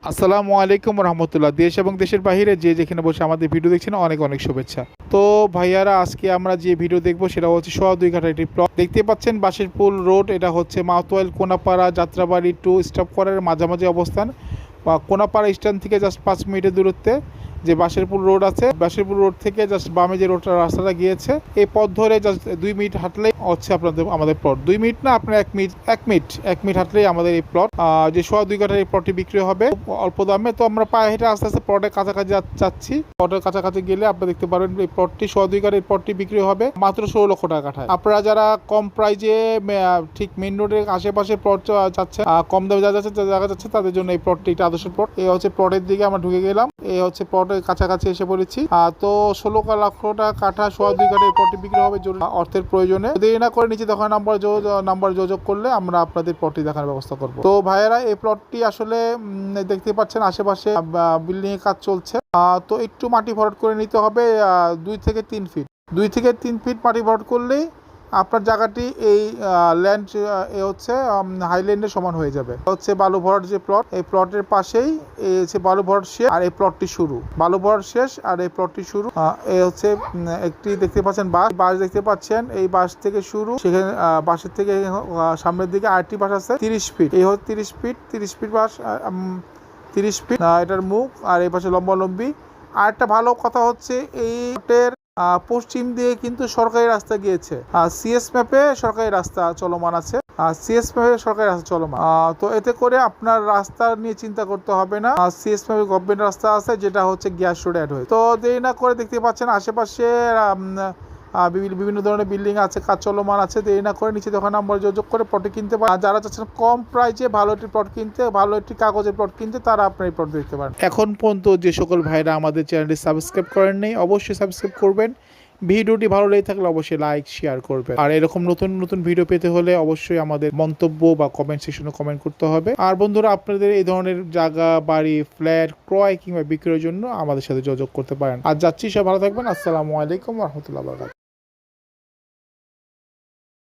আসসালামু আলাইকুম রহমতুল্লাহ। দেশ এবং দেশের বাইরে যে যেখানে বসে আমাদের ভিডিও দেখছেন অনেক অনেক শুভেচ্ছা। তো ভাইয়ারা, আজকে আমরা যে ভিডিও দেখবো সেটা হচ্ছে সোয়া 2 কাঠা একটি প্লট। দেখতে পাচ্ছেন বাঁশেরপুল রোড, এটা হচ্ছে মাউতওয়াইল কোনাপাড়া যাত্রাবাড়ি টু স্টপ করার মাঝামাঝি অবস্থান, বা কোনাপাড়া স্ট্যান্ড থেকে জাস্ট 5 মিনিটের দূরত্বে যে বাঁশেরপুল রোড আছে, বাঁশেরপুল রোড থেকে জাস্ট বামে যে রাস্তাটা গিয়েছে এই পথ ধরে জাস্ট 2 মিনিট হাঁটলেই হচ্ছে আমাদের প্লট। 2 মিনিট না, আপনার 1 মিনিট হাঁটলেই আমাদের এই প্লট, যে সোয়া 2 কাঠার এই প্লটটি বিক্রি হবে অল্প দামে। তো আমরা পায়ে হেঁটে আস্তে আস্তে প্লটের কাছাকাছি যাচ্ছি। প্লটের কাছাকাছি গেলে আপনারা দেখতে পারবেন এই প্লটটি সোয়া 2 কাঠার এই প্লটটি বিক্রি হবে মাত্র 16 লক্ষ টাকা কাঠায়। আপনারা যারা কম প্রাইজে ঠিক মেইন রোডের আশেপাশে প্লট যাচ্ছে, কম দামে জায়গা যাচ্ছে, তাদের জন্য এই প্লটটি একটা আদর্শ প্লট। এই হচ্ছে প্লটের দিকে আমরা ঢুকে গেলাম, এই হচ্ছে প্লটের কাছাকাছি এসে পড়েছি। তো 16 লক্ষ টাকা কাঠা সোয়া 2 কাঠা এই প্লটটি বিক্রি হবে অর্থের প্রয়োজনে। যদি না করে নিচে দোকান নাম্বার যোগাযোগ করলে আমরা আপনাদের প্লটটি দেখার ব্যবস্থা করব। তো ভাইয়েরা, এই প্লটটি আসলে দেখতে পাচ্ছেন আশেপাশে বিল্ডিং এর কাজ চলছে। তো একটু মাটি ভরাট করে নিতে হবে 2 থেকে 3 ফিট। 2 থেকে 3 ফিট মাটি ভরাট করলেই আপনার জায়গাটি এই ল্যান্ড হচ্ছে হাইল্যান্ডের সমান হয়ে যাবে। হচ্ছে বালু ভরাট যে প্লট, এই প্লটের পাশেই এই হচ্ছে বালু ভরাট শেষ আর এই প্লটটি শুরু। বালু ভরাট শেষ আর এই প্লটটি শুরু। এই হচ্ছে একটি দেখতে পাচ্ছেন বাস দেখতে পাচ্ছেন, এই বাস থেকে শুরু। সেখানে বাসের থেকে সামনের দিকে আরেকটি বাস আছে 30 ফিট। এই হচ্ছে 30 ফিট বাস, 30 ফিট এটার মুখ, আর এই পাশে লম্বালম্বি। আর একটা ভালো কথা হচ্ছে এই প্লটের পশ্চিম দিয়ে কিন্তু সরকারি রাস্তা গিয়েছে। সিএস ম্যাপে সরকারি রাস্তা চলমান আছে, সিএস ম্যাপে সরকারি রাস্তা চলমান। তো এতে করে আপনার রাস্তা নিয়ে চিন্তা করতে হবে না। সিএস ম্যাপে গভর্নমেন্ট রাস্তা আছে, যেটা হচ্ছে গ্যাস রোড অ্যাড হয়ে। তো দেরি না করে দেখতে পাচ্ছেন আশেপাশে বিভিন্ন ধরনের বিল্ডিং আছে, কাজ চলমান আছে। দেরি না করে নিচে দোকান নাম্বার যোগাযোগ করে প্লটে কিনতে পারেন। যারা চাচ্ছেন কম প্রাইসে ভালো একটি প্লট কিনতে, ভালো একটি কাগজের প্লট কিনতে, তারা আপনার এই প্লট দেখতে পারেন। এখন পর্যন্ত যে সকল ভাইরা আমাদের চ্যানেলটি সাবস্ক্রাইব করেন নাই, অবশ্যই সাবস্ক্রাইব করবেন। ভিডিওটি ভালো লেগে থাকলে অবশ্যই লাইক শেয়ার করবেন। আর এরকম নতুন নতুন ভিডিও পেতে হলে অবশ্যই আমাদের মন্তব্য বা কমেন্ট সেকশনে কমেন্ট করতে হবে। আর বন্ধুরা, আপনাদের এই ধরনের জায়গা, বাড়ি, ফ্ল্যাট ক্রয় কিংবা বিক্রয়ের জন্য আমাদের সাথে যোগাযোগ করতে পারেন। আর যাচ্ছি, সব ভালো থাকবেন। আসসালামু আলাইকুম রহমতুল্লাহ।